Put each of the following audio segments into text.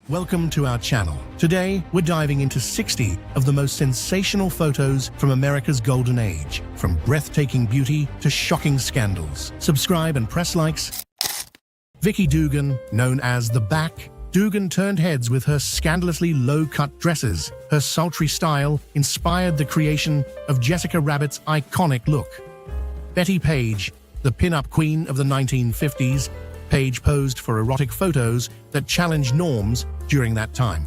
Welcome to our channel. Today, we're diving into 60 of the most sensational photos from America's golden age, from breathtaking beauty to shocking scandals. Subscribe and press likes. Vicki Dugan, known as the Back, Dugan turned heads with her scandalously low-cut dresses. Her sultry style inspired the creation of Jessica Rabbit's iconic look. Betty Page, the pin-up queen of the 1950s, Page posed for erotic photos that challenged norms during that time.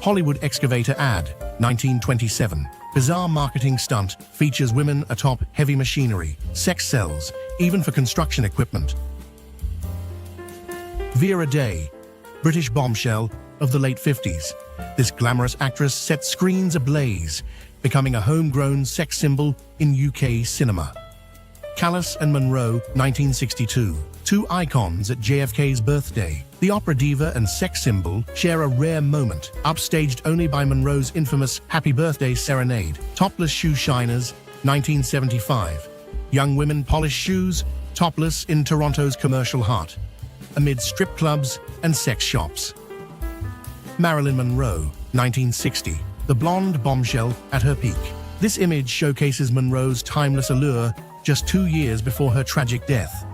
Hollywood excavator ad, 1927. Bizarre marketing stunt features women atop heavy machinery, sex sells, even for construction equipment. Vera Day, British bombshell of the late 50s. This glamorous actress set screens ablaze, becoming a homegrown sex symbol in UK cinema. Callis and Monroe, 1962. Two icons at JFK's birthday. The opera diva and sex symbol share a rare moment, upstaged only by Monroe's infamous Happy Birthday serenade. Topless shoe shiners, 1975. Young women polish shoes, topless in Toronto's commercial heart, amid strip clubs and sex shops. Marilyn Monroe, 1960. The blonde bombshell at her peak. This image showcases Monroe's timeless allure just 2 years before her tragic death.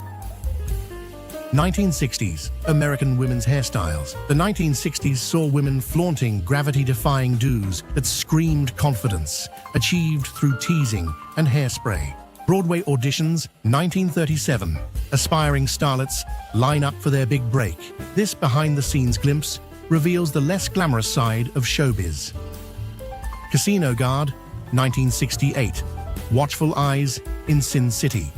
1960s American women's hairstyles. The 1960s saw women flaunting gravity-defying do's that screamed confidence, achieved through teasing and hairspray. Broadway auditions, 1937. Aspiring starlets line up for their big break. This behind-the-scenes glimpse reveals the less glamorous side of showbiz. Casino Guard, 1968. Watchful eyes in Sin City.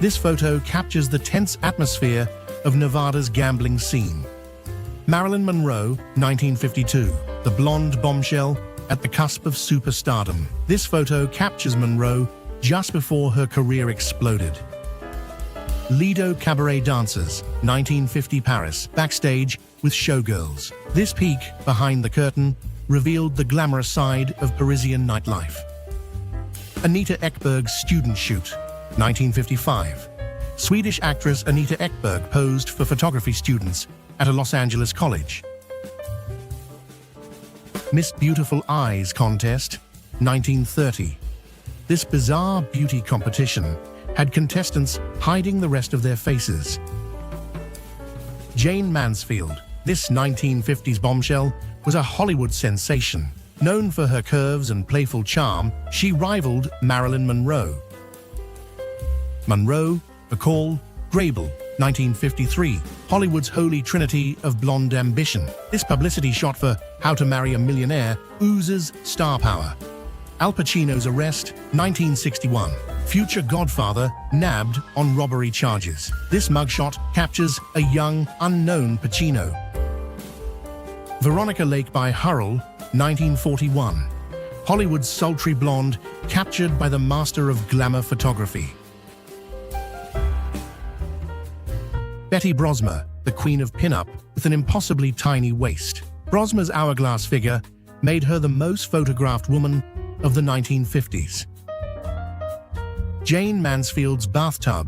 This photo captures the tense atmosphere of Nevada's gambling scene. Marilyn Monroe, 1952. The blonde bombshell at the cusp of superstardom. This photo captures Monroe just before her career exploded. Lido Cabaret Dancers, 1950 Paris. Backstage with showgirls. This peek behind the curtain revealed the glamorous side of Parisian nightlife. Anita Ekberg's student shoot, 1955. Swedish actress Anita Ekberg posed for photography students at a Los Angeles college. Miss Beautiful Eyes contest, 1930. This bizarre beauty competition had contestants hiding the rest of their faces. Jayne Mansfield, this 1950s bombshell, was a Hollywood sensation. Known for her curves and playful charm, she rivaled Marilyn Monroe. Monroe, Bacall, Grable, 1953, Hollywood's holy trinity of blonde ambition. This publicity shot for How to Marry a Millionaire oozes star power. Al Pacino's arrest, 1961. Future Godfather nabbed on robbery charges. This mugshot captures a young, unknown Pacino. Veronica Lake by Hurrell, 1941. Hollywood's sultry blonde captured by the master of glamour photography. Betty Brosmer, the queen of pin-up with an impossibly tiny waist. Brosmer's hourglass figure made her the most photographed woman of the 1950s. Jayne Mansfield's bathtub,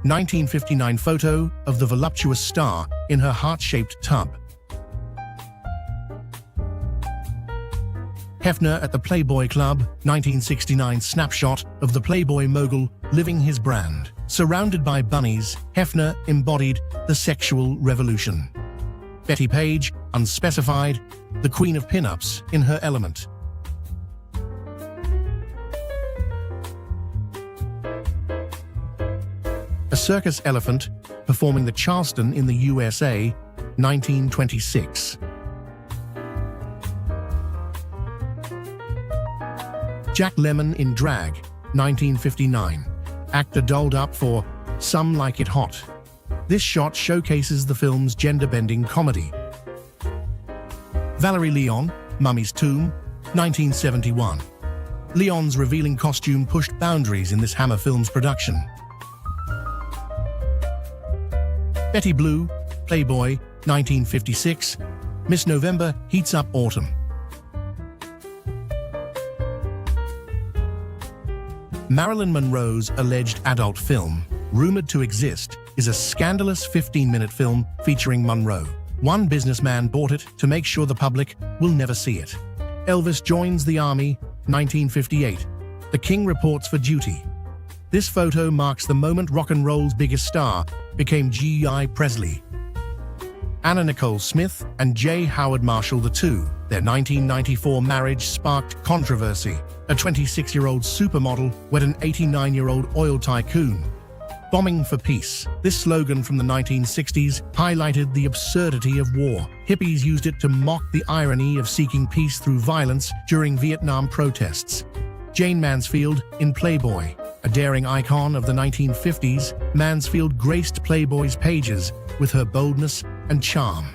1959 photo of the voluptuous star in her heart-shaped tub. Hefner at the Playboy Club, 1969 snapshot of the Playboy mogul living his brand. Surrounded by bunnies, Hefner embodied the sexual revolution. Betty Page, unspecified, the queen of pinups in her element. A circus elephant performing the Charleston in the USA, 1926. Jack Lemmon in Drag, 1959. Actor dolled up for Some Like It Hot. This shot showcases the film's gender-bending comedy. Valerie Leon, Mummy's Tomb, 1971. Leon's revealing costume pushed boundaries in this Hammer Films production. Betty Blue, Playboy, 1956. Miss November heats up autumn. Marilyn Monroe's alleged adult film, rumored to exist, is a scandalous 15-minute film featuring Monroe. One businessman bought it to make sure the public will never see it. Elvis joins the army, 1958. The King reports for duty. This photo marks the moment rock and roll's biggest star became G.I. Presley. Anna Nicole Smith and J. Howard Marshall II. Their 1994 marriage sparked controversy. A 26-year-old supermodel wed an 89-year-old oil tycoon. Bombing for peace. This slogan from the 1960s highlighted the absurdity of war. Hippies used it to mock the irony of seeking peace through violence during Vietnam protests. Jane Mansfield in Playboy. A daring icon of the 1950s, Mansfield graced Playboy's pages with her boldness and charm.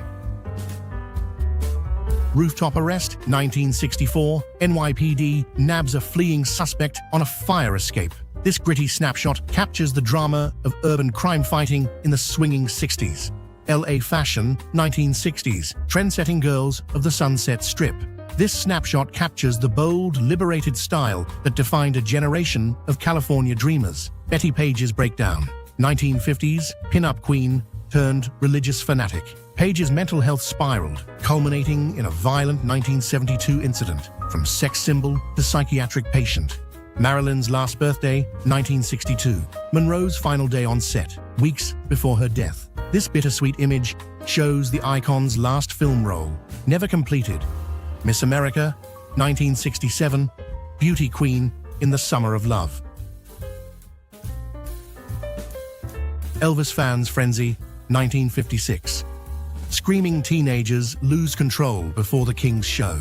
Rooftop arrest, 1964. NYPD nabs a fleeing suspect on a fire escape. This gritty snapshot captures the drama of urban crime fighting in the swinging 60s. LA fashion, 1960s. Trend-setting girls of the Sunset Strip. This snapshot captures the bold, liberated style that defined a generation of California dreamers. Betty Page's breakdown. 1950s, pin-up queen turned religious fanatic. Page's mental health spiraled, culminating in a violent 1972 incident, from sex symbol to psychiatric patient. Marilyn's last birthday, 1962. Monroe's final day on set, weeks before her death. This bittersweet image shows the icon's last film role, never completed. Miss America, 1967, beauty queen in the summer of love. Elvis fans' frenzy, 1956. Screaming teenagers lose control before the King's show.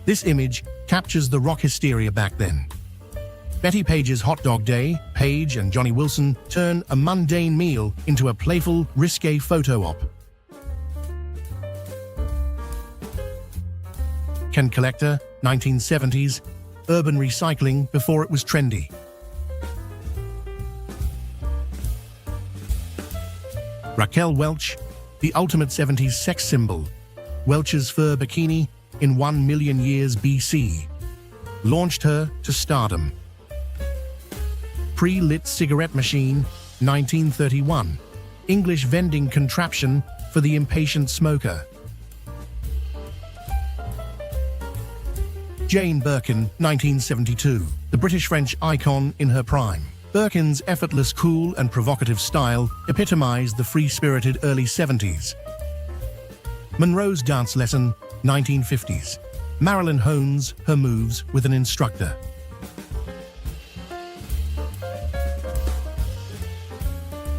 This image captures the rock hysteria back then. Betty Page's Hot Dog Day, Page and Johnny Wilson turn a mundane meal into a playful, risque photo op. Ken Collector, 1970s, urban recycling before it was trendy. Raquel Welch, the ultimate 70s sex symbol. Welch's fur bikini in 1 million years BC launched her to stardom. Pre-lit cigarette machine, 1931. English vending contraption for the impatient smoker. Jane Birkin, 1972. The British-French icon in her prime. Birkin's effortless, cool, and provocative style epitomized the free-spirited early 70s. Monroe's dance lesson, 1950s. Marilyn hones her moves with an instructor.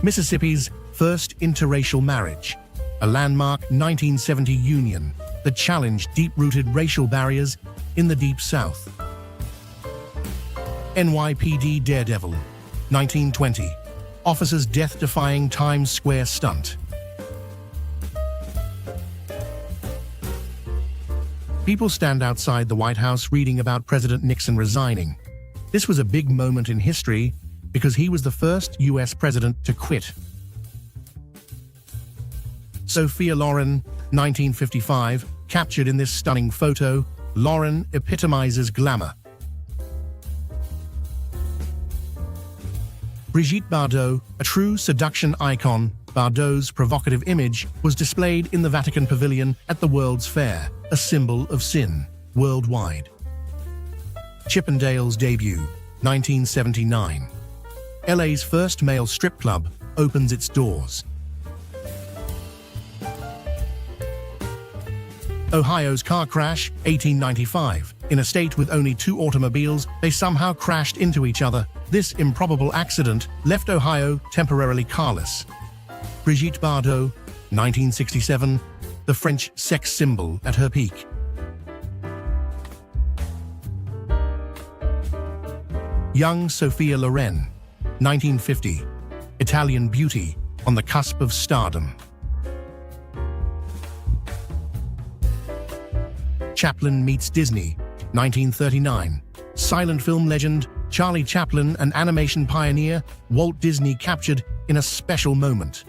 Mississippi's first interracial marriage, a landmark 1970 union that challenged deep-rooted racial barriers in the Deep South. NYPD Daredevil, 1920. Officer's death-defying Times Square stunt. People stand outside the White House reading about President Nixon resigning. This was a big moment in history because he was the first U.S. president to quit. Sophia Loren, 1955, captured in this stunning photo. Loren epitomizes glamour. Brigitte Bardot, a true seduction icon, Bardot's provocative image was displayed in the Vatican Pavilion at the World's Fair, a symbol of sin worldwide. Chippendale's debut, 1979. LA's first male strip club opens its doors. Ohio's car crash, 1895. In a state with only 2 automobiles, they somehow crashed into each other. This improbable accident left Ohio temporarily carless. Brigitte Bardot, 1967, the French sex symbol at her peak. Young Sophia Loren, 1950, Italian beauty on the cusp of stardom. Chaplin meets Disney, 1939. Silent film legend Charlie Chaplin, an animation pioneer, Walt Disney captured in a special moment.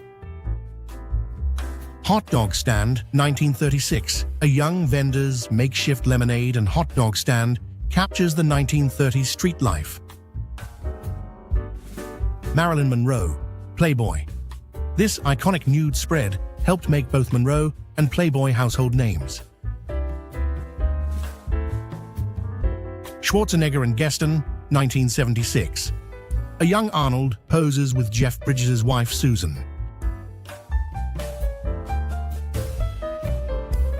Hot dog stand, 1936. A young vendor's makeshift lemonade and hot dog stand captures the 1930s street life. Marilyn Monroe, Playboy. This iconic nude spread helped make both Monroe and Playboy household names. Schwarzenegger and Gaston, 1976. A young Arnold poses with Jeff Bridges' wife Susan.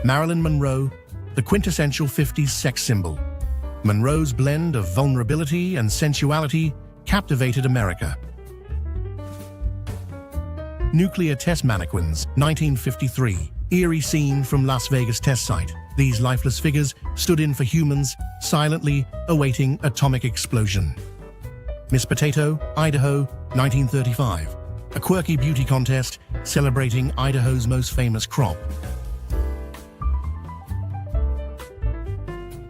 Marilyn Monroe, the quintessential 50s sex symbol. Monroe's blend of vulnerability and sensuality captivated America. Nuclear test mannequins, 1953. Eerie scene from Las Vegas test site. These lifeless figures stood in for humans, silently awaiting atomic explosion. Miss Potato, Idaho, 1935. A quirky beauty contest celebrating Idaho's most famous crop.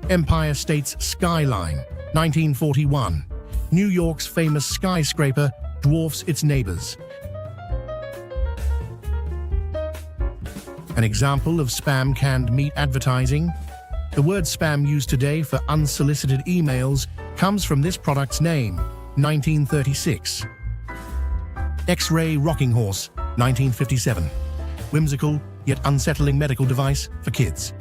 Empire State's skyline, 1941. New York's famous skyscraper dwarfs its neighbors. An example of spam canned meat advertising. The word spam used today for unsolicited emails comes from this product's name, 1936. X-ray rocking horse, 1957. Whimsical yet unsettling medical device for kids.